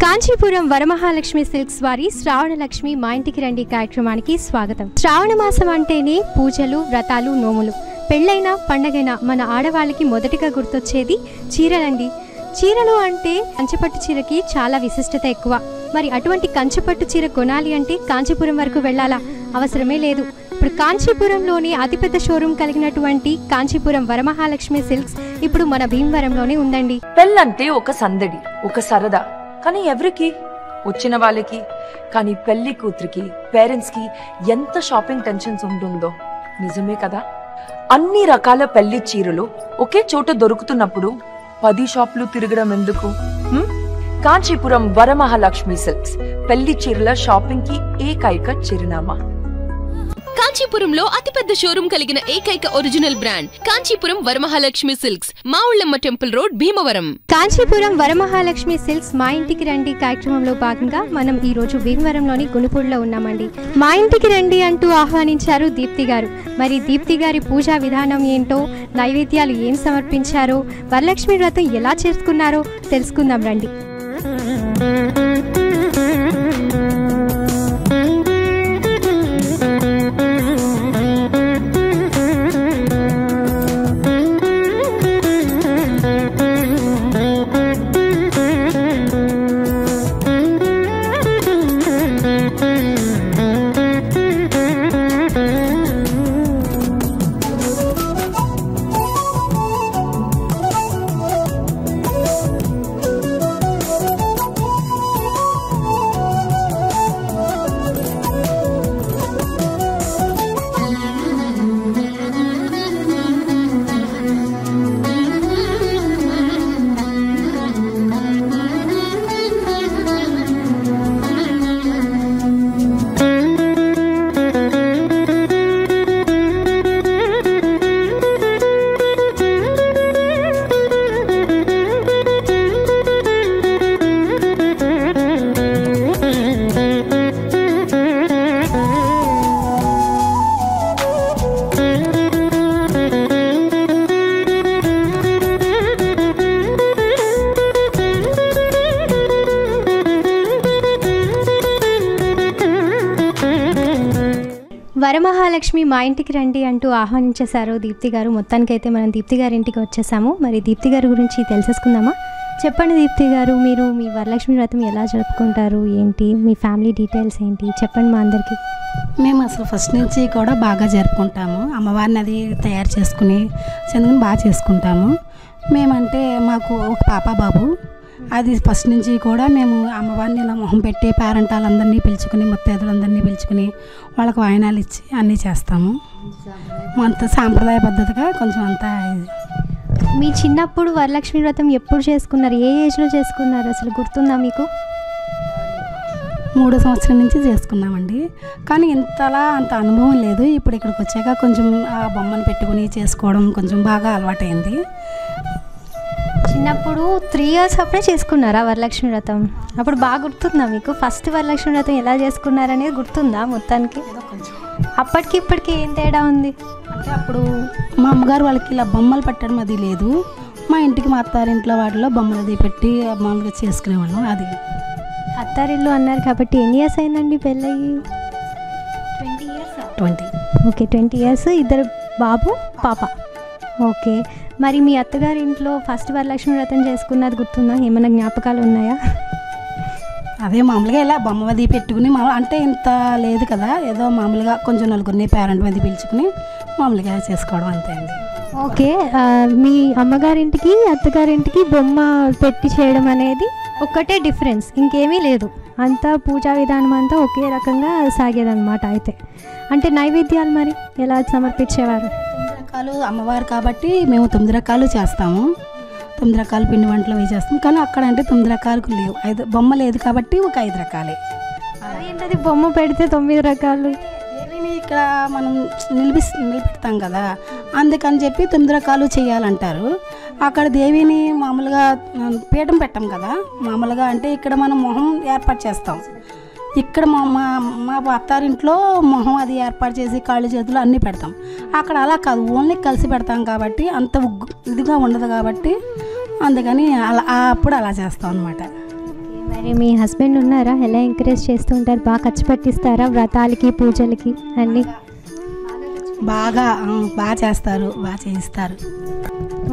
Kanchipuram Varamahalakshmi silks వారి శ్రావణ లక్ష్మి మా ఇంటికి రండి కార్యక్రమానికి స్వాగతం. శ్రావణ మాసం అంటేనే పూజలు, వ్రతాలు, నోములు. పెళ్ళైనా పండగైనా మన ఆడవాళ్ళకి మొదటిగా గుర్తొచ్చేది చీరలండి. చీరలు అంటే కంచిపట్టు చీరకి చాలా విశిష్టత ఎక్కువ. మరి అటువంటి కంచిపట్టు చీర కొనాలి అంటే కాంచీపురం వరకు వెళ్ళాలా? అవసరమే లేదు. ఇప్పుడు కాంచీపురంలోని అతిపెద్ద షోరూమ్ కలిగినటువంటి కాంచీపురం వరమహాలక్ష్మి సిల్క్స్ ఇప్పుడు మన భీమవరంలోనే ఉందండి. పెళ్ళంటే ఒక సందడి, ఒక సరదా. కానీ ఎవరికి? వచ్చిన వాళ్ళకి. కానీ పెళ్లి కూతురికి, పేరెంట్స్ కి ఎంత షాపింగ్ టెన్షన్స్ ఉంటుందో నిజమే కదా. అన్ని రకాల పెళ్లి చీరలు ఒకే చోట దొరుకుతున్నప్పుడు 10 షాపులు తిరగడం ఎందుకు? కాంచీపురం వరమహాలక్ష్మి సిల్క్స్ పెళ్లి చీరల షాపింగ్ కి ఏకైక చిరునామా. కాంచీపురంలో అతిపెద్ద షోరూమ్ కలిగిన ఏకైక original brand Kanchipuram Varamahalakshmi silks, Mavullamma temple road, Bhimavaram. Kanchipuram Varamahalakshmi silks మా ఇంటికి రండి కార్యక్రమంలో భాగంగా మనం ఈ రోజు భీమవరంలోని గునుపూడిలో ఉన్నామండి. మా ఇంటికి రండి అంటూ ఆహ్వానించారు దీప్తి గారు. మరి దీప్తి గారి పూజా విధానం ఏంటో, నైవేద్యాలు ఏం సమర్పించారో, వరలక్ష్మి వ్రతం ఎలా చేసుకున్నారో తెలుసుకుందాం రండి. వరమహాలక్ష్మి మా ఇంటికి రండి అంటూ ఆహ్వానించేశారు దీప్తి గారు. మొత్తానికైతే మనం దీప్తి గారి ఇంటికి వచ్చేసాము. మరి దీప్తి గారి గురించి తెలుసుకుందామా? చెప్పండి దీప్తి గారు, మీరు మీ వరలక్ష్మి వ్రతం ఎలా జరుపుకుంటారు, ఏంటి మీ ఫ్యామిలీ డీటెయిల్స్ ఏంటి చెప్పండి మా అందరికీ. మేము అసలు ఫస్ట్ నుంచి కూడా బాగా జరుపుకుంటాము. అమ్మవారిని అది తయారు చేసుకుని చంద్రుని బాగా చేసుకుంటాము. మేమంటే మాకు ఒక పాప బాబు, అది ఫస్ట్ నుంచి కూడా మేము అమ్మవారిని ఇలా మొహం పెట్టి పేరెంటాలందరినీ పిలుచుకుని, ముత్తైదులందరినీ పిలుచుకుని వాళ్ళకు వాయినాలు ఇచ్చి అన్నీ చేస్తాము. అంత సాంప్రదాయ పద్ధతిగా కొంచెం అంతా. మీ చిన్నప్పుడు వరలక్ష్మి వ్రతం ఎప్పుడు చేసుకున్నారు, ఏ ఏజ్లో చేసుకున్నారు అసలు గుర్తుందా మీకు? 3 సంవత్సరాల నుంచి చేసుకున్నామండి. కానీ ఇంతలా అంత అనుభవం లేదు. ఇప్పుడు ఇక్కడికి వచ్చాక కొంచెం ఆ బొమ్మను పెట్టుకుని చేసుకోవడం కొంచెం బాగా అలవాటైంది. చిన్నప్పుడు 3 years అప్పుడే చేసుకున్నారా వరలక్ష్మి వ్రతం? అప్పుడు బాగా గుర్తుందా మీకు? ఫస్ట్ వరలక్ష్మి వ్రతం ఎలా చేసుకున్నారనేది గుర్తుందా మొత్తానికి? అప్పటికి ఇప్పటికి ఏం తేడా ఉంది అంటే అప్పుడు మా అమ్మగారు వాళ్ళకి ఇలా బొమ్మలు పెట్టడం అది లేదు. మా ఇంటికి మా అత్తారింట్లో వాటిలో బొమ్మలు అది పెట్టి మామూలుగా చేసుకునేవాళ్ళం. అది అత్తారిల్లు అన్నారు కాబట్టి ఎన్ని ఇయర్స్ అయిందండి పెళ్ళయ్యి? 20. Okay, 20 years. ఇద్దరు బాబు పాప. ఓకే, మరి మీ అత్తగారి ఇంట్లో ఫస్ట్ వరలక్ష్మి వ్రతం చేసుకున్నది గుర్తుందా? ఏమైనా జ్ఞాపకాలు ఉన్నాయా? అదే మామూలుగా ఇలా బొమ్మ అది పెట్టుకుని అంటే ఇంత లేదు కదా, ఏదో మామూలుగా కొంచెం నలుగురిని పేరెంట్ మీద పిలుచుకుని మామూలుగా చేసుకోవడం అంతే అండి. ఓకే, మీ అమ్మగారింటికి అత్తగారింటికి బొమ్మ పెట్టి చేయడం అనేది ఒక్కటే డిఫరెన్స్, ఇంకేమీ లేదు. అంతా పూజా విధానం అంతా ఒకే రకంగా సాగేదన్నమాట. అయితే అంటే నైవేద్యాలు మరి ఎలా సమర్పించేవారు? 9 రకాలు అమ్మవారు కాబట్టి మేము 9 రకాలు చేస్తాము. 9 రకాల పిండి వంటలు అవి చేస్తాం. కానీ అక్కడ అంటే 9 రకాలకు లేవు, 5 బొమ్మ లేదు కాబట్టి ఒక 5 రకాలే. అదేంటది బొమ్మ పెడితే 9 రకాలు? దేవిని ఇక్కడ మనం నిలబెడతాం కదా, అందుకని చెప్పి 9 రకాలు చేయాలంటారు. అక్కడ దేవిని మామూలుగా పీఠం పెట్టాం కదా, మామూలుగా అంటే ఇక్కడ మనం మొహం ఏర్పాటు చేస్తాం. ఇక్కడ మా అత్తారింట్లో మొహం అది ఏర్పాటు చేసి కాళ్ళు చేతులు అన్నీ పెడతాం. అక్కడ అలా కాదు, ఓన్లీ కలిసి పెడతాం కాబట్టి అంత ఇదిగా ఉండదు కాబట్టి అందుకని అలా అప్పుడు అలా చేస్తాం అన్నమాట. మరి మీ హస్బెండ్ ఉన్నారా? ఎలా ఎంకరేజ్ చేస్తూ ఉంటారు? బాగా ఖర్చు పెట్టిస్తారా వ్రతాలకి పూజలకి అన్నీ? బాగా చేస్తారు, బాగా చేయిస్తారు.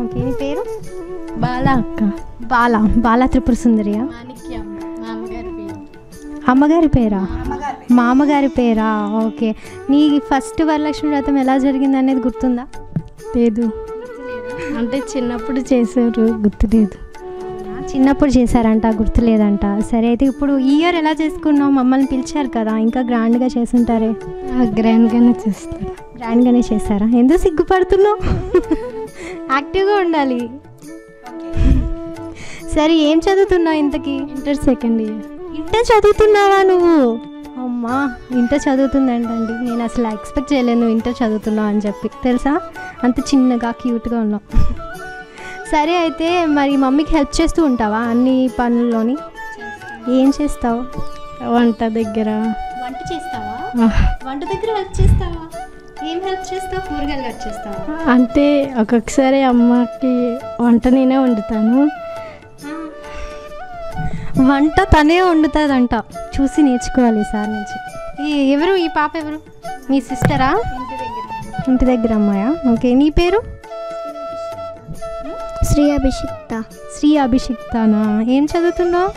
ఓకే, నీ పేరు? బాలా అక్క. బాలా త్రిపుర సుందరియా? అమ్మగారి పేరా? మామగారి పేరా? ఓకే. నీ ఫస్ట్ వరలక్ష్మి వ్రతం ఎలా జరిగింది అనేది గుర్తుందా? లేదు, అంటే చిన్నప్పుడు చేశారు, గుర్తులేదు. చిన్నప్పుడు చేశారంట, గుర్తులేదంట. సరే, అయితే ఇప్పుడు ఈ ఇయర్ ఎలా చేసుకున్నావు? మమ్మల్ని పిలిచారు కదా, ఇంకా గ్రాండ్గా చేసుంటారే. గ్రాండ్గానే చేస్తారు. గ్రాండ్గానే చేశారా? ఎందుకు సిగ్గుపడుతున్నావు? యాక్టివ్గా ఉండాలి. సరే, ఏం చదువుతున్నావు ఇంతకీ? Inter second year. ఇంటర్ చదువుతున్నావా నువ్వు? అమ్మా, ఇంటర్ చదువుతుందంటండి. నేను అసలు ఎక్స్పెక్ట్ చేయలేను నువ్వు ఇంటర్ చదువుతున్నావు అని చెప్పి. తెలుసా, అంత చిన్నగా క్యూట్గా ఉన్నావు. సరే, అయితే మరి మమ్మీకి హెల్ప్ చేస్తూ ఉంటావా అన్ని పనుల్లోని? ఏం చేస్తావు? వంట దగ్గర. వంట చేస్తావా? వంట దగ్గర హెల్ప్ చేస్తావా? ఏం హెల్ప్ చేస్తావు? కూరగాయలు కట్ చేస్తావా? అంటే ఒక్కొక్కసారి అమ్మకి వంట నేనే వండుతాను. వంట తనే వండుతుందంట. చూసి నేర్చుకోవాలి సార్ నుంచి. ఎవరు ఈ పాప? ఎవరు? మీ సిస్టరా? ఇంటి దగ్గర అమ్మాయా? ఓకే, నీ పేరు? శ్రీ అభిషిక్తానా? ఏం చదువుతున్నావు?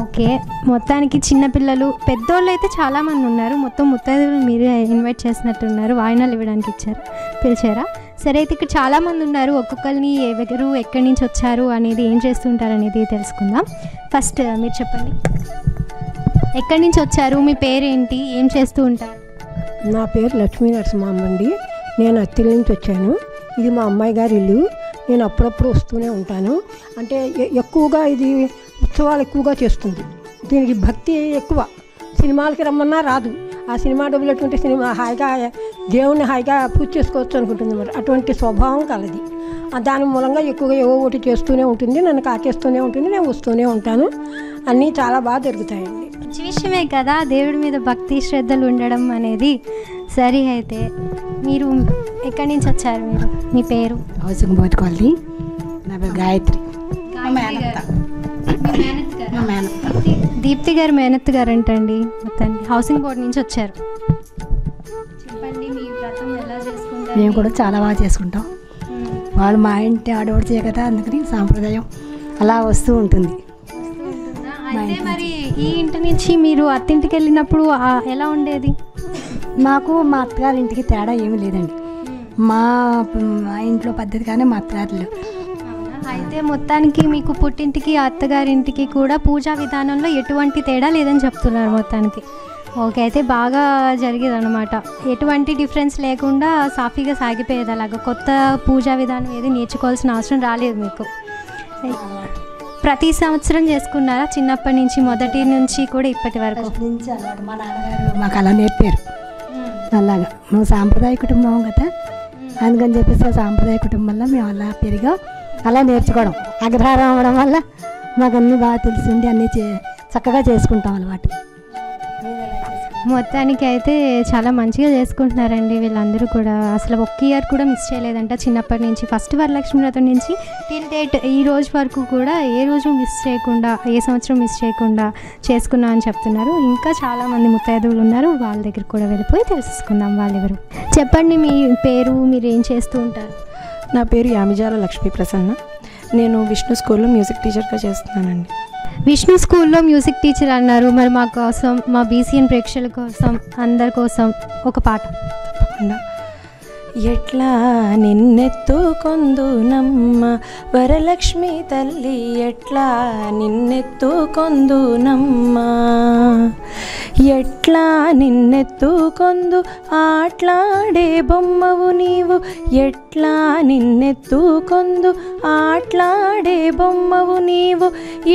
ఓకే. మొత్తానికి చిన్నపిల్లలు, పెద్దోళ్ళు అయితే చాలామంది ఉన్నారు. మొత్తం ముత్తైదువులు మీరే ఇన్వైట్ చేసినట్టున్నారు, వాయినాలు ఇవ్వడానికి పిలిచారా? సరే, అయితే ఇక్కడ చాలామంది ఉన్నారు. ఒక్కొక్కరిని ఎవరు ఎక్కడి నుంచి వచ్చారు అనేది, ఏం చేస్తుంటారు అనేది తెలుసుకుందాం. ఫస్ట్ మీరు చెప్పండి, ఎక్కడి నుంచి వచ్చారు? మీ పేరేంటి? ఏం చేస్తూ ఉంటారు? నా పేరు లక్ష్మీ నరసింహమ్మ అండి. నేను అత్తిలి నుంచి వచ్చాను. ఇది మా అమ్మాయి గారి ఇల్లు. నేను అప్పుడప్పుడు వస్తూనే ఉంటాను. అంటే ఎక్కువగా ఇది ఉత్సవాలు ఎక్కువగా చేస్తుంది. దీనికి భక్తి ఎక్కువ. సినిమాలకి రమ్మన్నా రాదు. ఆ సినిమా డబ్బులు ఎటువంటి సినిమా హాయిగా దేవుణ్ణి హాయిగా పూజ చేసుకోవచ్చు అనుకుంటుంది అన్నమాట. అటువంటి స్వభావం కలది. దాని మూలంగా ఎక్కువగా ఏవో ఒకటి చేస్తూనే ఉంటుంది, నన్ను కాకేస్తూనే ఉంటుంది, నేను వస్తూనే ఉంటాను. అన్నీ చాలా బాగా జరుగుతాయండి. మంచి విషయమే కదా దేవుడి మీద భక్తి శ్రద్ధలు ఉండడం అనేది. సరే, అయితే మీరు ఎక్కడి నుంచి వచ్చారు? మీ పేరు? Housing board colony. నా పేరు గాయత్రి. దీప్తి గారు మేనత్ గారు అంటండి. మొత్తానికి హౌసింగ్ బోర్డ్ నుంచి వచ్చారు. చెప్పండి, మీ వ్రతం ఎలా చేసుకుంటారు? మేము కూడా చాలా బాగా చేసుకుంటాం. వాళ్ళు మా ఇంటి ఆడవాడిచే కదా, అందుకని సాంప్రదాయం అలా వస్తూ ఉంటుంది. అయితే మరి ఈ ఇంటి నుంచి మీరు అత్తింటికి వెళ్ళినప్పుడు ఎలా ఉండేది? మాకు మా అత్తగారి ఇంటికి తేడా ఏమీ లేదండి. మా ఇంట్లో పద్ధతి కానీ మా అత్తగారిలో. అయితే మొత్తానికి మీకు పుట్టింటికి అత్తగారింటికి కూడా పూజా విధానంలో ఎటువంటి తేడా లేదని చెప్తున్నారు మొత్తానికి. ఓకే, అయితే బాగా జరిగేది అనమాట. ఎటువంటి డిఫరెన్స్ లేకుండా సాఫీగా సాగిపోయేది. అలాగా కొత్త పూజా విధానం ఏది నేర్చుకోవాల్సిన అవసరం రాలేదు మీకు. ప్రతి సంవత్సరం చేసుకున్నారా? చిన్నప్పటి నుంచి, మొదటి నుంచి కూడా ఇప్పటి వరకు? నుంచి అలవాటు. మా నాన్నగారు మాకు అలా నేర్పారు. అలాగా మేము సాంప్రదాయ కుటుంబం కదా, అందుకని చెప్పేసి ఆ సాంప్రదాయ కుటుంబంలో మేము అలా పెరిగా అలా నేర్చుకోవడం. అగ్రహారం అవ్వడం వల్ల మాకు అన్నీ బాగా తెలిసింది, అన్నీ చక్కగా చేసుకుంటాం అలవాటు. మొత్తానికి అయితే చాలా మంచిగా చేసుకుంటున్నారండి వీళ్ళందరూ కూడా. అసలు ఒక్క ఇయర్ కూడా మిస్ చేయలేదంట చిన్నప్పటి నుంచి. ఫస్ట్ వరలక్ష్మి వ్రతం నుంచి టిల్ డేట్ ఈ రోజు వరకు కూడా ఏ రోజు మిస్ చేయకుండా, ఏ సంవత్సరం మిస్ చేయకుండా చేసుకున్నా అని చెప్తున్నారు. ఇంకా చాలామంది ముత్తైదువులు ఉన్నారు, వాళ్ళ దగ్గర కూడా వెళ్ళిపోయి తెలుసుకుందాం వాళ్ళెవరు. చెప్పండి, మీ పేరు, మీరు ఏం చేస్తూ ఉంటారు? నా పేరు యామిజాల లక్ష్మీ ప్రసన్న. నేను విష్ణు స్కూల్లో మ్యూజిక్ టీచర్గా చేస్తున్నానండి. విష్ణు స్కూల్లో మ్యూజిక్ టీచర్ అన్నారు. మరి మా కోసం, మా బీసీఎన్ ప్రేక్షకుల కోసం, అందరి కోసం ఒక పాట. తప్పకుండా. ఎట్లా నిన్నెత్తుకొందునమ్మ వరలక్ష్మి తల్లి, ఎట్లా నిన్నెత్తుకొందునమ్మ, ఎట్లా నిన్నెత్తుకొందు ఆట్లాడే బొమ్మవు నీవు, ఎట్లా నిన్నెత్తుకొందు ఆట్లాడే బొమ్మవు నీవు,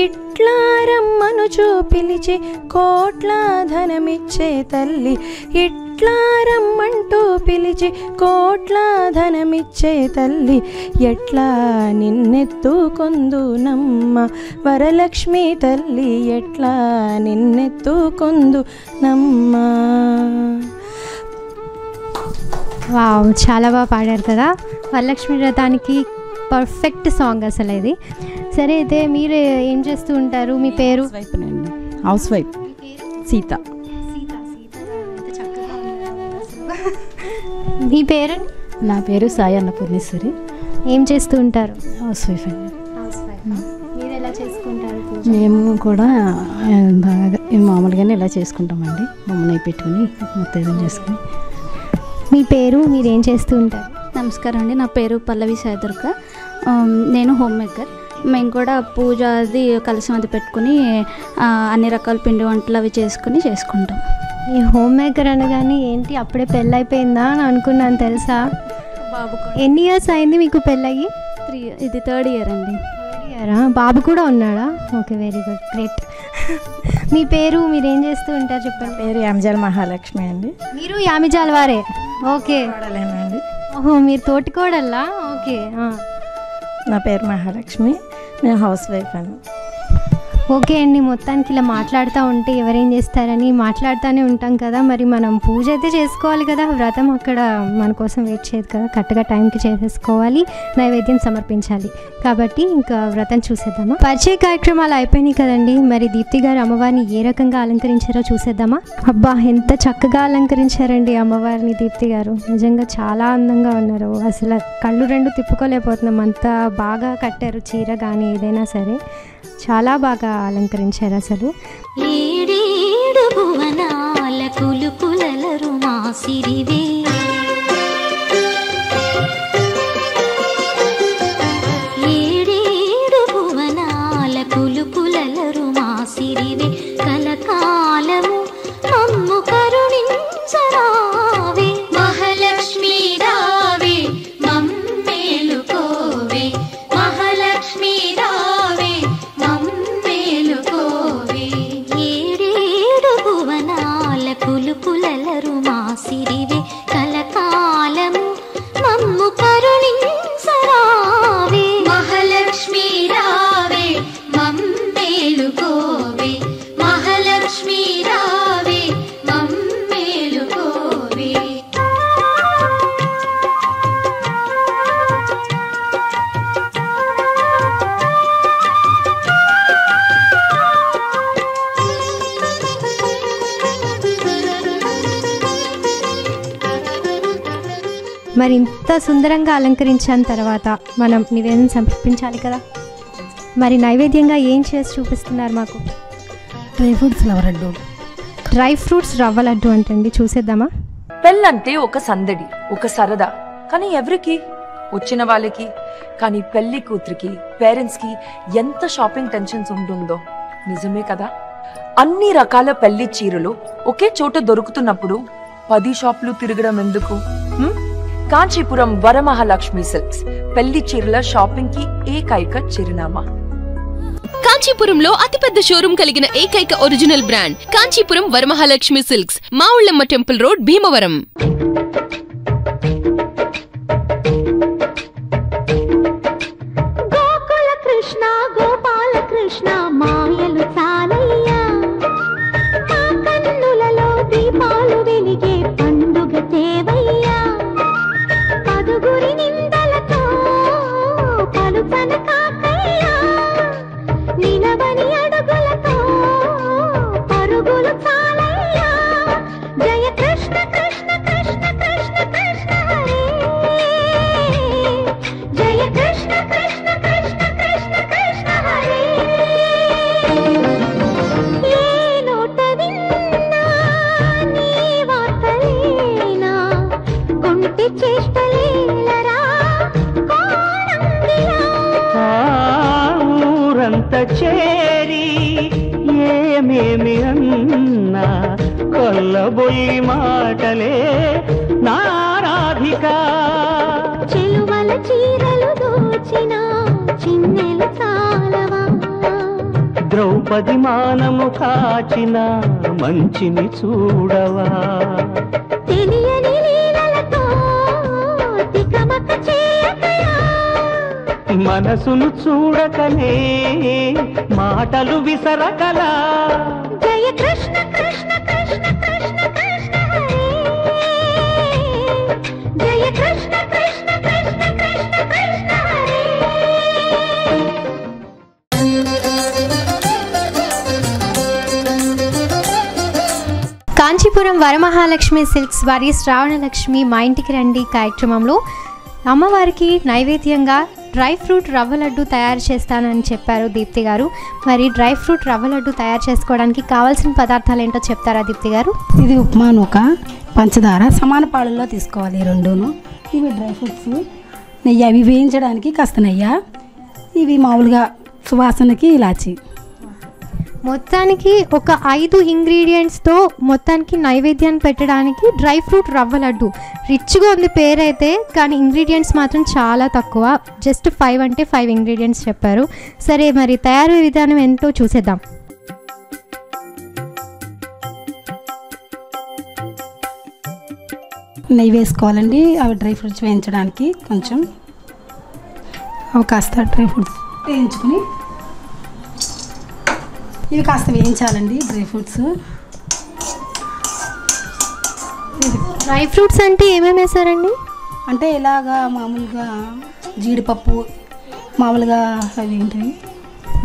ఇట్లా రమ్మను పిలిచి కోట్ల ధనమిచ్చే తల్లి, ఇట్లా ఎట్లా రమ్మంటూ పిలిచి కోట్ల ధనమిచ్చే తల్లి ఎట్లా నిన్నెత్తుకొందునమ్మ వరలక్ష్మి తల్లి ఎట్లా నిన్నెత్తుకొందునమ్మ. వావ్, చాలా బాగా పాడారు కదా. వరలక్ష్మి వ్రతానికి పర్ఫెక్ట్ సాంగ్ అసలు ఇది. సరే, అయితే మీరు ఏం చేస్తూ ఉంటారు? మీ పేరు? House wife Sita. మీ పేరు? నా పేరు సాయి అన్నపూర్ణేశ్వరి. ఏం చేస్తూ ఉంటారు? హౌస్ వైఫ్ అండి. మీరు ఎలా చేసుకుంటారు? మేము కూడా బాగా మామూలుగానే ఇలా చేసుకుంటామండి. మమ్మల్ని పెట్టుకుని మొత్తం చేసుకుని. మీ పేరు? మీరు ఏం చేస్తూ ఉంటారు? నమస్కారం అండి, నా పేరు పల్లవి సాయిదుర్గ. నేను హోమ్ మేకర్. మేము కూడా పూజ అది కలశం అది పెట్టుకుని అన్ని రకాల పిండి వంటలు అవి చేసుకుంటాం. ఈ హోమ్ మేకర్ అనగానే ఏంటి, అప్పుడే పెళ్ళైపోయిందా అని అనుకున్నాను తెలుసా. బాబు ఎన్ని ఇయర్స్ అయింది మీకు పెళ్ళయ్యి? 3, ఇది 3rd year అండి. 3rd year. బాబు కూడా ఉన్నాడా? Okay, very good, great. మీ పేరు? మీరు ఏం చేస్తూ ఉంటారు చెప్పండి. పేరు యామిజాల మహాలక్ష్మి అండి. మీరు యామిజాల వారే? ఓకే. కోడలేనండి. ఓహో, మీరు తోటికోడల్లా? ఓకే. నా పేరు మహాలక్ష్మి, నేను హౌస్ వైఫ్ అండి. ఓకే అండి, మొత్తానికి ఇలా మాట్లాడుతూ ఉంటే ఎవరేం చేస్తారని మాట్లాడుతూనే ఉంటాం కదా. మరి మనం పూజ అయితే చేసుకోవాలి కదా, వ్రతం అక్కడ మన కోసం వెయిట్ చేయదు కదా, కరెక్ట్గా టైంకి చేసేసుకోవాలి, నైవేద్యం సమర్పించాలి. కాబట్టి ఇంకా వ్రతం చూసేద్దామా? పరిచయ కార్యక్రమాలు అయిపోయినాయి కదండి. మరి దీప్తి గారు అమ్మవారిని ఏ రకంగా అలంకరించారో చూసేద్దామా? అబ్బా, ఎంత చక్కగా అలంకరించారండి అమ్మవారిని దీప్తి గారు. నిజంగా చాలా అందంగా ఉన్నారు. అసలు కళ్ళు రెండు తిప్పుకోలేకపోతున్నాం, అంత బాగా కట్టారు చీర కానీ ఏదైనా సరే. చాలా బాగా అలంకరించారు అసలు. ఏడేడు భువనాల కులుకులలరు మా సిరివే, ఏడేడు భువనాల కులుకులలరు మా సిరివే, కలకాలము మమ్ము కరుణించరావే, మహాలక్ష్మి రావే మమ్మేలుకోవే, మహాలక్ష్మి రావే మమ్మేలుకోవే, ఏడేడు భువనాల కులుకులలరు మా సిరివే, కలకాలము మమ్ము కరుణించరావే, మహాలక్ష్మి రావే మమ్మేలుకోవే, మహాలక్ష్మి రావే మమ్మేలుకోవే. మరి ఇంత సుందరంగా అలంకరించిన తర్వాత మనం నివేదన సమర్పించాలి కదా. మరి నైవేద్యంగా ఏం చేసి చూపిస్తున్నారు మాకు? డ్రై ఫ్రూట్స్ రవ్వ లడ్డు. డ్రై ఫ్రూట్స్ రవ్వ లడ్డు అంటండి, చూసేద్దామా? పెళ్ళంటే ఒక సందడి, ఒక సరదా. కానీ ఎవరికి? వచ్చిన వాళ్ళకి. కానీ పెళ్లి కూతురికి, పేరెంట్స్ కి ఎంత షాపింగ్ టెన్షన్స్ ఉంటుందో నిజమే కదా. అన్ని రకాల పెళ్లి చీరలు ఒకే చోట దొరుకుతున్నప్పుడు 10 షాపులు తిరగడం ఎందుకు? కాంచీపురం వరమహాలక్ష్మి సిల్క్స్ పెళ్లి చీరల షాపింగ్ కి ఏకైక చిరునామా. కాంచీపురంలో అతిపెద్ద షోరూం కలిగిన ఏకైక original brand Kanchipuram Varamahalakshmi silks, Mavullamma temple road, Bhimavaram. గోకుల కృష్ణ గోపాల కృష్ణ మాయలు చాలయ్యా, మా కన్నులలో దీపాలు వెలిగే పండుగ తేవయ్యా, పదుగురి నిందలతో పలుపన కాకయ్యా, నిలవని అడుగులతో పరుగులు చాలయ్యా, జయ కృష్ణ కృష్ణ కృష్ణ కృష్ణ కృష్ణ హరే, జయ కృష్ణ కృష్ణ కృష్ణ కృష్ణ కృష్ణ హరే. ఏ నోట విన్నా నీ వార్తలేనా, కొంటి చేష్టలేలరా కోణంగిలా, ఊరంత చేరి ఏమేమి అన్నా కొల్లబొయ్యి మాటలే నారాధిక, చెలువల చీరలు దోచిన చిన్నెలు చాలవా, ద్రౌపది మానము కాచిన మంచిని చూడవా, తే మనసును చూడకనే మాటలు విసరకలా. జయ కృష్ణ కృష్ణ కృష్ణ కృష్ణ కృష్ణ హరే, జయ కృష్ణ కృష్ణ కృష్ణ కృష్ణ కృష్ణ హరే. కాంచీపురం వరమహాలక్ష్మి సిల్క్స్ వారి శ్రావణలక్ష్మి మా ఇంటికి రండి కార్యక్రమంలో అమ్మవారికి నైవేద్యంగా డ్రై ఫ్రూట్ రవ్వ లడ్డు తయారు చేస్తానని చెప్పారు దీప్తి గారు. మరి డ్రై ఫ్రూట్ రవ్వ లడ్డు తయారు చేసుకోవడానికి కావాల్సిన పదార్థాలు ఏంటో చెప్తారా దీప్తి గారు? ఇది ఉప్మా నూక, పంచదార సమాన పాళ్ళల్లో తీసుకోవాలి ఈ రెండును. ఇవి డ్రై ఫ్రూట్స్, నెయ్యి అవి వేయించడానికి కాస్త నెయ్యి, ఇవి మామూలుగా సువాసనకి ఇలాచి. మొత్తానికి ఒక 5 ఇంగ్రీడియంట్స్తో మొత్తానికి నైవేద్యాన్ని పెట్టడానికి డ్రై ఫ్రూట్ రవ్వ లడ్డు. రిచ్గా ఉంది పేరైతే, కానీ ఇంగ్రీడియంట్స్ మాత్రం చాలా తక్కువ. జస్ట్ 5 అంటే 5 ఇంగ్రీడియంట్స్ చెప్పారు. సరే, మరి తయారీ విధానం ఏంటో చూసేద్దాం. నెయ్యి వేసుకోవాలండి అవి డ్రై ఫ్రూట్స్ వేయించడానికి. కొంచెం అవి కాస్త డ్రై ఫ్రూట్స్ వేయించుకుని ఇవి కాస్త వేయించాలండి డ్రై ఫ్రూట్స్. డ్రై ఫ్రూట్స్ అంటే ఏమేమి వేసారండి? అంటే ఇలాగా మామూలుగా జీడిపప్పు, మామూలుగా అవి ఏంటివి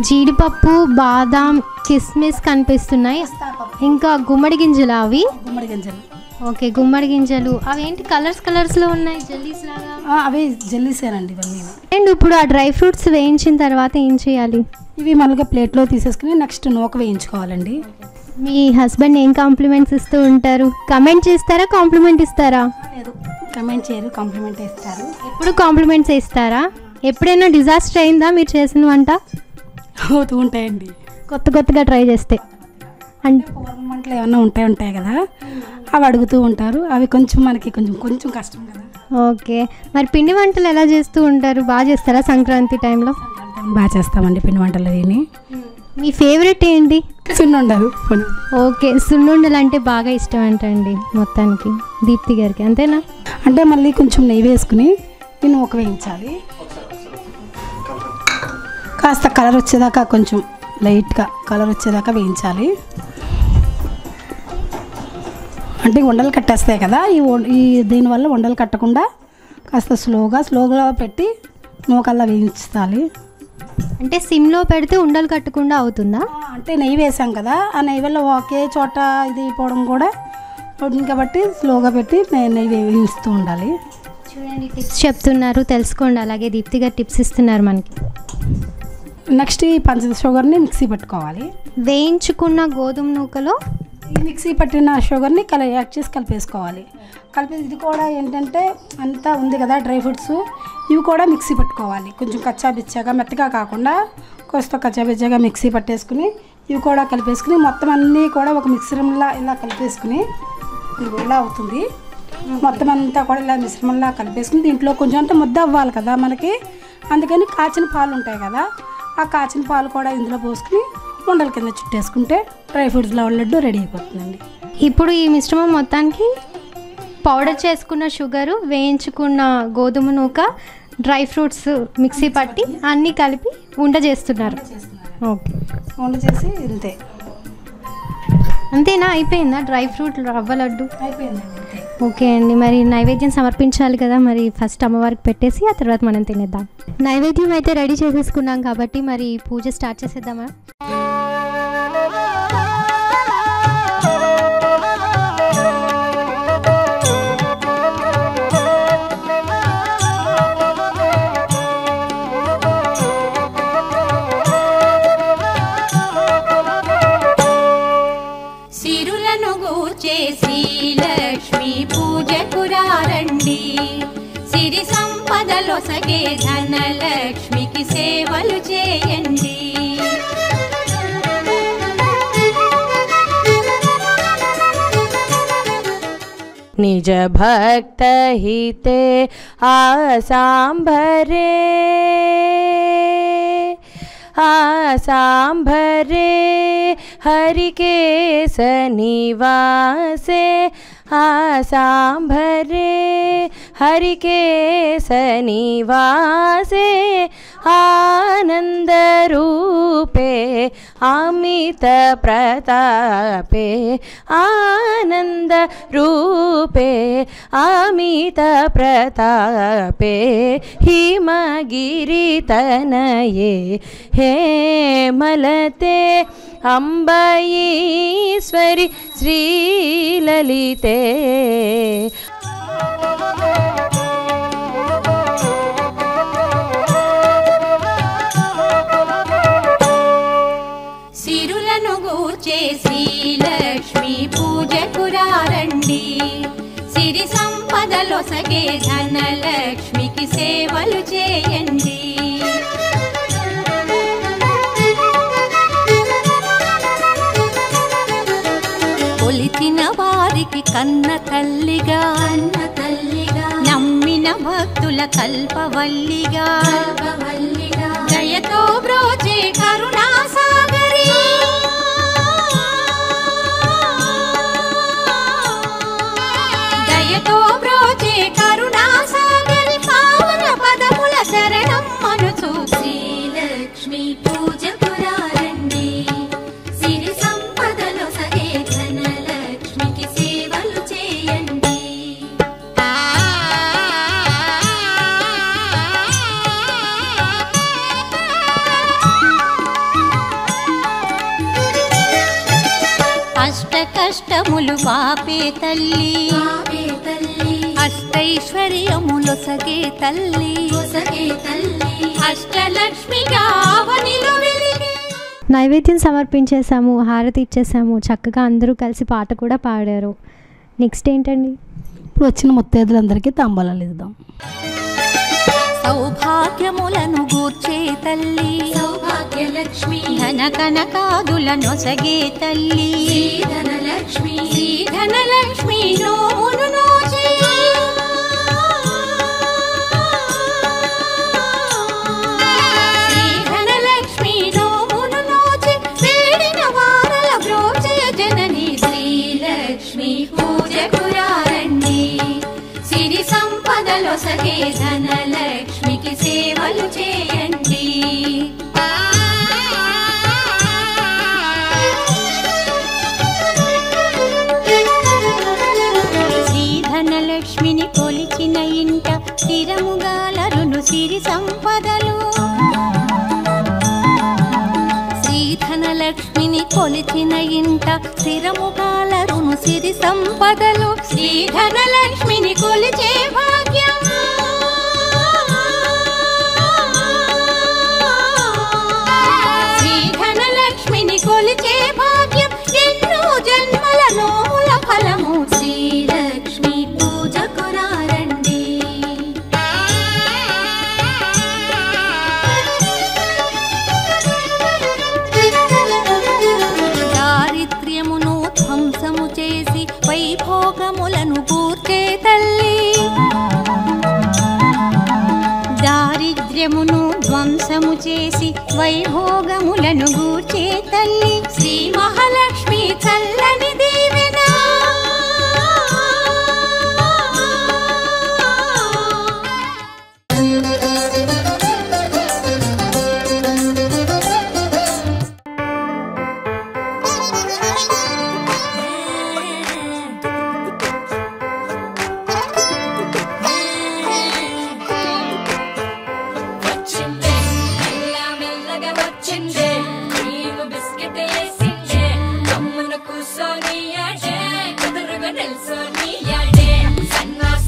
జీడిపప్పు, బాదాం, కిస్మిస్ కనిపిస్తున్నాయి. ఇంకా గుమ్మడి గింజలు, అవి గుమ్మడి గింజలు. ఓకే, గుమ్మడి గింజలు. అవి ఏంటి కలర్స్లో ఉన్నాయి, జెల్లీస్ లాగా? అవి జెల్లీసేనండి ఇవన్నీ. అండ్ ఇప్పుడు ఆ డ్రై ఫ్రూట్స్ వేయించిన తర్వాత ఏం చేయాలి? ఇవి మామూలుగా ప్లేట్లో తీసేసుకుని నెక్స్ట్ నూక వేయించుకోవాలండి. మీ హస్బెండ్ ఏం కాంప్లిమెంట్స్ ఇస్తూ ఉంటారు? కమెంట్ చేస్తారా, కాంప్లిమెంట్ ఇస్తారా? లేదు, కమెంట్ చేయరు, కాంప్లిమెంట్ ఇస్తారు. ఎప్పుడు కాంప్లిమెంట్స్ ఇస్తారా? ఎప్పుడైనా డిజాస్టర్ అయిందా మీరు చేసిన వంట? అవుతూ ఉంటాయండి, కొత్తగా ట్రై చేస్తే. అంటే వంటలు ఏమన్నా ఉంటాయి కదా, అవి అడుగుతూ ఉంటారు. అవి కొంచెం మనకి కొంచెం కష్టం కదా. ఓకే, మరి పిండి వంటలు ఎలా చేస్తూ ఉంటారు? బాగా చేస్తారా సంక్రాంతి టైంలో? బాగా చేస్తామండి పిండి వంటలు. అవి మీ ఫేవరెట్ ఏంటి? సున్నుండలు. ఓకే, సున్నుండలు అంటే బాగా ఇష్టం అంటండి మొత్తానికి దీప్తి గారికి, అంతేనా? అంటే మళ్ళీ కొంచెం నెయ్యి వేసుకుని ఈ నూక వేయించాలి. కాస్త కలర్ వచ్చేదాకా, కొంచెం లైట్గా కలర్ వచ్చేదాకా వేయించాలి. అంటే ఉండలు కట్టేస్తాయి కదా, ఈ దీనివల్ల ఉండలు కట్టకుండా కాస్త స్లోగా పెట్టి నూకల్లా వేయించాలి. అంటే సిమ్లో పెడితే ఉండలు కట్టకుండా అవుతుందా? అంటే నెయ్యి వేసాం కదా, ఆ నెయ్యి వల్ల ఒకే చోట ఇది అయిపోవడం కూడా అవుతుంది కాబట్టి స్లోగా పెట్టి నెయ్యి వేయిస్తూ ఉండాలి. చూడండి, టిప్స్ చెప్తున్నారు, తెలుసుకోండి. అలాగే దీప్తి గారు టిప్స్ ఇస్తున్నారు మనకి. నెక్స్ట్ ఈ పంచదార షుగర్ని మిక్సీ పట్టుకోవాలి. వేయించుకున్న గోధుమ నూకలో ఈ మిక్సీ పట్టిన షుగర్ని యాడ్ చేసి కలిపేసుకోవాలి. ఇది కూడా ఏంటంటే అంతా ఉంది కదా డ్రై ఫ్రూట్స్, ఇవి కూడా మిక్సీ పట్టుకోవాలి. కొంచెం కచ్చాబిచ్చాగా, మెత్తగా కాకుండా కొంచెం కచ్చాబిచ్చాగా మిక్సీ పట్టేసుకుని ఇవి కూడా కలిపేసుకుని మొత్తం అన్నీ కూడా ఒక మిశ్రమంలా ఇలా కలిపేసుకుని ఇలా అవుతుంది. మొత్తం అంతా కూడా ఇలా మిశ్రమంలా కలిపేసుకుని దీంట్లో కొంచెం అంటే ముద్ద అవ్వాలి కదా మనకి, అందుకని కాచిన పాలు ఉంటాయి కదా, ఆ కాచిన పాలు కూడా ఇందులో పోసుకుని ఉండల కింద చుట్టేసుకుంటే డ్రై ఫ్రూట్స్ లడ్డు రెడీ అయిపోతుందండి. ఇప్పుడు ఈ మిశ్రమం మొత్తానికి పౌడర్ చేసుకున్న షుగరు, వేయించుకున్న గోధుమ నూక, డ్రై ఫ్రూట్స్ మిక్సీ పట్టి అన్నీ కలిపి ఉండ చేస్తున్నారు. ఓకే, వంట చేసి ఇంతే. అంతేనా? అయిపోయిందా డ్రై ఫ్రూట్ రవ్వ లడ్డు? అయిపోయిందండి. ఓకే అండి, మరి నైవేద్యం సమర్పించాలి కదా, మరి ఫస్ట్ అమ్మవారికి పెట్టేసి ఆ తర్వాత మనం తినేద్దాం. నైవేద్యం అయితే రెడీ చేసేసుకున్నాం కాబట్టి మరి పూజ స్టార్ట్ చేసేద్దామా? లక్ష్మీ పూజకు రండి, సిరి సంపదలో సగే ధనలక్ష్మికి సేవలు చేయండి. నిజ భక్త హితే ఆసాంబరే आसांभरे हरिकेश निवासे आसांभरे हरिकेश निवासे आनंद रूपे अमित प्रतापे आनंद रूपे अमित प्रतापे हिमगिरितनये हेमलते अम्बईश्वरि श्रीललिते సిరులను గూర్చే శ్రీలక్ష్మి పూజకురారండి సిరి సంపదలొసగే ధనలక్ష్మికి సేవలు చేయండి కొలిచిన వారికి కన్న తల్లిగా నమ్మిన భక్తుల కల్పవల్లిగా దయతో బ్రోచే కరుణా సాగరి దయతో బ్రోచే కరుణా సాగరి పావన పదముల శరణం మనుచు శ్రీలక్ష్మి పూజకురారండి సిరి సంపదలో సగే ధనలక్ష్మికి సేవలు చేయండి అష్ట కష్టములు పాపే తల్లి అష్టైశ్వర్యములొసగే తల్లి అష్టలక్ష్మిగా అవనిలో వెలిగే. నైవేద్యం సమర్పించేసాము, హారతి ఇచ్చేసాము, చక్కగా అందరూ కలిసి పాట కూడా పాడారు. నెక్స్ట్ ఏంటండి? ఇప్పుడు వచ్చిన ముత్తైదులందరికీ తాంబూలాలు ఇద్దాం. సౌభాగ్యములను గూర్చే తల్లి సౌభాగ్యలక్ష్మి ధన కనకాదుల నొసగే తల్లి ధనలక్ష్మి ధనలక్ష్మి నోమును నోచే ధనలక్ష్మి నోమును నోచే వేడిన వారల బ్రోచే జనని శ్రీలక్ష్మి పూజకురారండి సిరి సంపదలో సగే ధనలక్ష్మికి సేవలు చేయండి శ్రీ ధనలక్ష్మిని కొలిచిన ఇంట స్థిరముగాలరును సిరి సంపదలు శ్రీ ధనలక్ష్మిని కొలిచిన ఇంట స్థిరముగాలరును సిరి సంపదలు శ్రీ ధనలక్ష్మిని కొలిచే భాగ్యం శ్రీ ధనలక్ష్మిని కొలిచే భాగ్యం ఎన్నో జన్మల నోముల ఫలము శ్రీలక్ష్మి పూజకురారండి దారిద్ర్యమును ధ్వంసము చేసి వైభోగములను కూర్చే తల్లి దారిద్ర్యమును ధ్వంసము చేసి వైభోగములను గూర్చే తల్లి శ్రీ మహాలక్ష్మి చల్లని దీవెన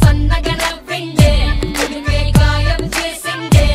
సన్నగా నవ్విండే గాయం చేసిండే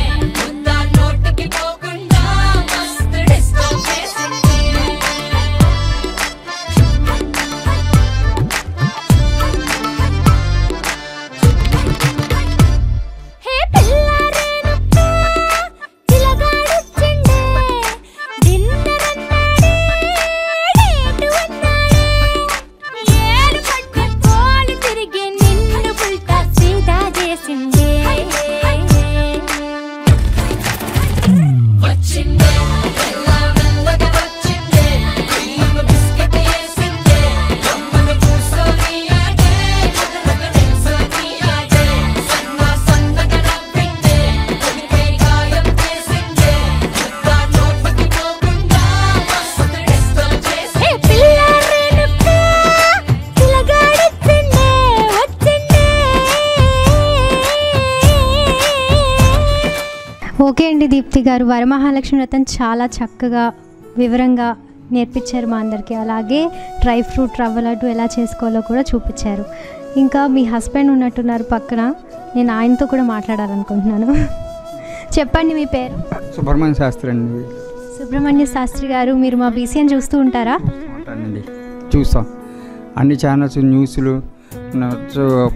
ఓకే అండి దీప్తి గారు, వరమహాలక్ష్మి వ్రతం చాలా చక్కగా వివరంగా నేర్పించారు మా అందరికీ. అలాగే డ్రై ఫ్రూట్ రవ్వ లడ్డు ఎలా చేసుకోవాలో కూడా చూపించారు. ఇంకా మీ హస్బెండ్ ఉన్నట్టున్నారు పక్కన, నేను ఆయనతో కూడా మాట్లాడాలనుకుంటున్నాను. చెప్పండి మీ పేరు? సుబ్రహ్మణ్య శాస్త్రి అండి. సుబ్రహ్మణ్య శాస్త్రి గారు, మీరు మా బీసీఎన్ చూస్తూ ఉంటారా? ఉంటానండి, చూస్తాం. అన్ని ఛానల్స్, న్యూస్లు,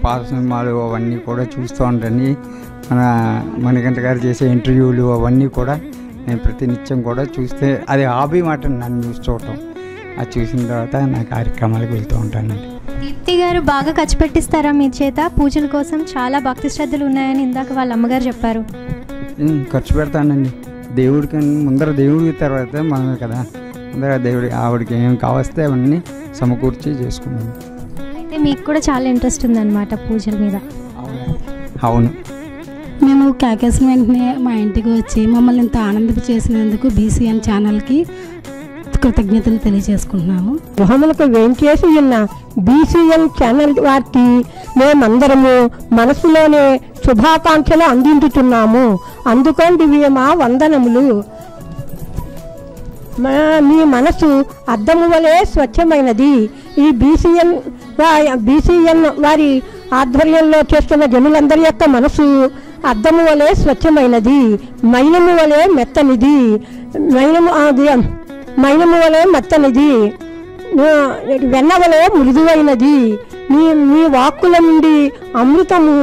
పాత సినిమాలు అవన్నీ కూడా చూస్తూ ఉంటాను. మన మణికంఠ గారు చేసే ఇంటర్వ్యూలు అవన్నీ కూడా నేను ప్రతినిత్యం కూడా చూస్తే అది హాబీ మాట, నన్ను న్యూస్ చూడటం. అది చూసిన తర్వాత నా కార్యక్రమాలకు వెళ్తూ ఉంటానండి. దీప్తి గారు బాగా ఖర్చు పెట్టిస్తారా మీ చేత? పూజల కోసం చాలా భక్తి శ్రద్ధలు ఉన్నాయని ఇందాక వాళ్ళ అమ్మగారు చెప్పారు. ఖర్చు పెడతానండి. దేవుడికి ముందర దేవుడికి తర్వాత మనమే కదా, ముందర దేవుడి ఆవిడకి ఏం కావస్తే అవన్నీ సమకూర్చి చేసుకున్నాను. అయితే మీకు కూడా చాలా ఇంట్రెస్ట్ ఉందన్నమాట పూజల మీద. అవును. మేము కేకేసిన వెంటనే మా ఇంటికి వచ్చి మమ్మల్ని ఇంత ఆనందింప చేసినందుకు బీసీఎన్ ఛానల్కి కృతజ్ఞతలు తెలియజేసుకుంటున్నాము. గృహములకు వేంచేసి ఉన్న బీసీఎన్ ఛానల్ వారికి మేమందరము మనసులోనే శుభాకాంక్షలు అందించుతున్నాము. అందుకోండి మా వందనములు. మీ మనసు అద్దము వలె స్వచ్ఛమైనది. ఈ బీసీఎన్ వారి ఆధ్వర్యంలో చేస్తున్న జనులందరి యొక్క మనసు అద్దము వలె స్వచ్ఛమైనది, మైనము వలె మెత్తనిది, మైనము వలె మెత్తనిది, వెన్న వలె మృదువైనది. మీ వాక్కుల నుండి అమృతము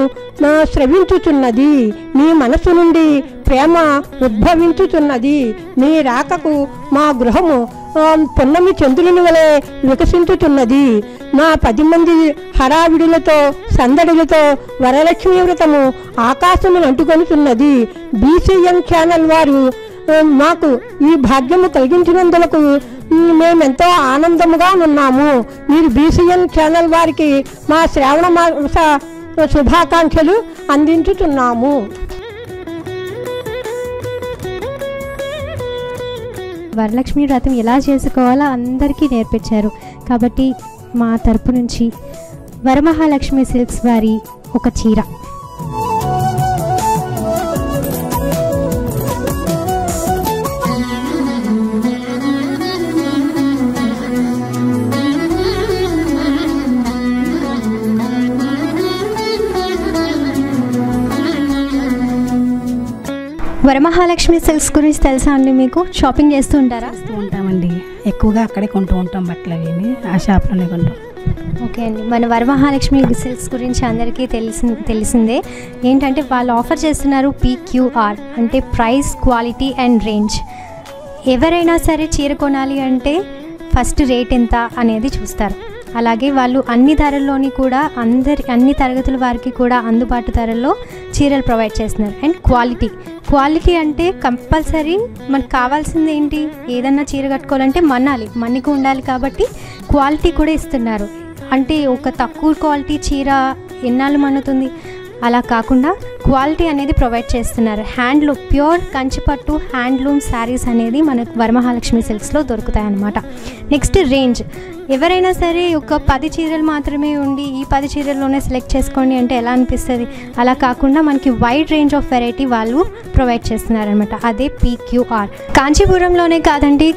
స్రవించుచున్నది, మీ మనసు నుండి ప్రేమ ఉద్భవించుచున్నది. మీ రాకకు మా గృహము పున్నమి చంద్రుని వలె వికసించుచున్నది. మా 10 మంది హడావిడులతో సందడులతో వరలక్ష్మి వ్రతము ఆకాశమును అంటుకొనుచున్నది. బీసీఎన్ ఛానల్ వారు మాకు ఈ భాగ్యము కలిగించినందులకు మేమెంతో ఆనందముగా ఉన్నాము. మీరు బీసీఎన్ ఛానల్ వారికి మా శ్రావణ మాస శుభాకాంక్షలు అందించుతున్నాము. వరలక్ష్మి వ్రతం ఎలా చేసుకోవాలో అందరికీ నేర్పించారు. కాబట్టి మా తరపు నుంచి వరమహాలక్ష్మి సిల్క్స్ వారి ఒక చీర. వరమహాలక్ష్మి సిల్క్స్ గురించి తెలుసా అండి మీకు? షాపింగ్ చేస్తూ ఉంటారా? చేస్తూ ఉంటామండి, ఎక్కువగా అక్కడే కొంటూ ఉంటాం బట్టలు అవి, ఆ షాప్లోనే కొంటాం. ఓకే అండి, మన వరమహాలక్ష్మి సిల్క్స్ గురించి అందరికీ తెలిసిందే. ఏంటంటే వాళ్ళు ఆఫర్ చేస్తున్నారు PQR, అంటే ప్రైస్, క్వాలిటీ అండ్ రేంజ్. ఎవరైనా సరే చీర కొనాలి అంటే ఫస్ట్ రేట్ ఎంత అనేది చూస్తారు. అలాగే వాళ్ళు అన్ని ధరల్లోని కూడా అన్ని తరగతుల వారికి కూడా అందుబాటు ధరల్లో చీరలు ప్రొవైడ్ చేస్తున్నారు. అండ్ క్వాలిటీ అంటే కంపల్సరీ మనకు కావాల్సింది ఏంటి? ఏదన్నా చీర కట్టుకోవాలంటే మన్నిక ఉండాలి. కాబట్టి క్వాలిటీ కూడా ఇస్తున్నారు. అంటే ఒక తక్కువ క్వాలిటీ చీర ఎన్నాళ్ళు మన్నుతుంది? అలా కాకుండా క్వాలిటీ అనేది ప్రొవైడ్ చేస్తున్నారు. హ్యాండ్లూమ్, ప్యూర్ కంచిపట్టు హ్యాండ్లూమ్ శారీస్ అనేది మనకు వరమహాలక్ష్మి సిల్క్స్లో దొరుకుతాయి అన్నమాట. Next range. ఎవరైనా సరే ఒక 10 చీరలు మాత్రమే ఉండి ఈ 10 చీరల్లోనే సెలెక్ట్ చేసుకోండి అంటే ఎలా అనిపిస్తుంది? అలా కాకుండా మనకి వైడ్ రేంజ్ ఆఫ్ వెరైటీ వాళ్ళు ప్రొవైడ్ చేస్తున్నారనమాట. అదే PQR. కాంచీపురంలోనే కాదండి,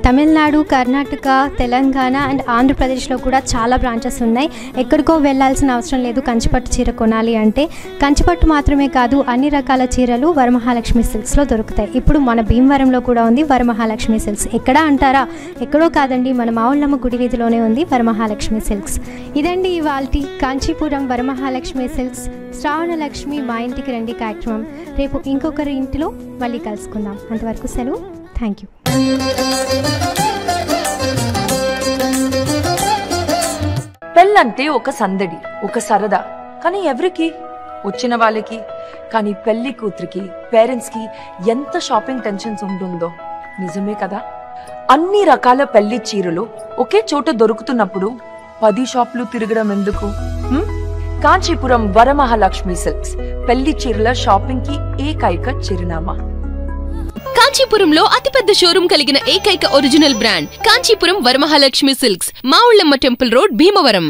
తమిళనాడు, కర్ణాటక, తెలంగాణ అండ్ ఆంధ్రప్రదేశ్లో కూడా చాలా బ్రాంచెస్ ఉన్నాయి. ఎక్కడికో వెళ్ళాల్సిన అవసరం లేదు కంచిపట్టు చీర కొనాలి అంటే. కంచిపట్టు మాత్రమే కాదు, అన్ని రకాల చీరలు వరమహాలక్ష్మి సిల్క్స్లో దొరుకుతాయి. ఇప్పుడు మన భీమవరంలో కూడా ఉంది వరమహాలక్ష్మి సిల్క్స్. ఎక్కడ అంటారా? ఎక్కడో కాదండి, మన మావుళ్ళమ్మ గుడి వీధిలోనే ఉంది వరమహాలక్ష్మి సిల్క్స్. ఇదండి ఇవాల్టి కాంచీపురం వరమహాలక్ష్మి సిల్క్స్ శ్రావణలక్ష్మి మా ఇంటికి రండి కార్యక్రమం. రేపు ఇంకొకరి ఇంటిలో మళ్ళీ కలుసుకుందాం. అంతవరకు సెలవు. Thank you. పెళ్ళంటే ఒక సందడి, ఒక సరదా. కానీ ఎవరికి? వచ్చిన వాళ్ళకి. కానీ పెళ్లి కూతురికి, పేరెంట్స్ కి ఎంత షాపింగ్ టెన్షన్స్ ఉంటుందో నిజమే కదా. అన్ని రకాల పెళ్లి చీరలు ఒకే చోట దొరుకుతున్నప్పుడు 10 షాపులు తిరగడం ఎందుకు? కాంచీపురం వరమహాలక్ష్మి సిల్క్స్ పెళ్లి చీరల షాపింగ్ కి ఏకైక చిరునామా. కాంచీపురంలో అతిపెద్ద షోరూం కలిగిన ఏకైక original brand Kanchipuram Varamahalakshmi silks, Mavullamma temple road, Bhimavaram.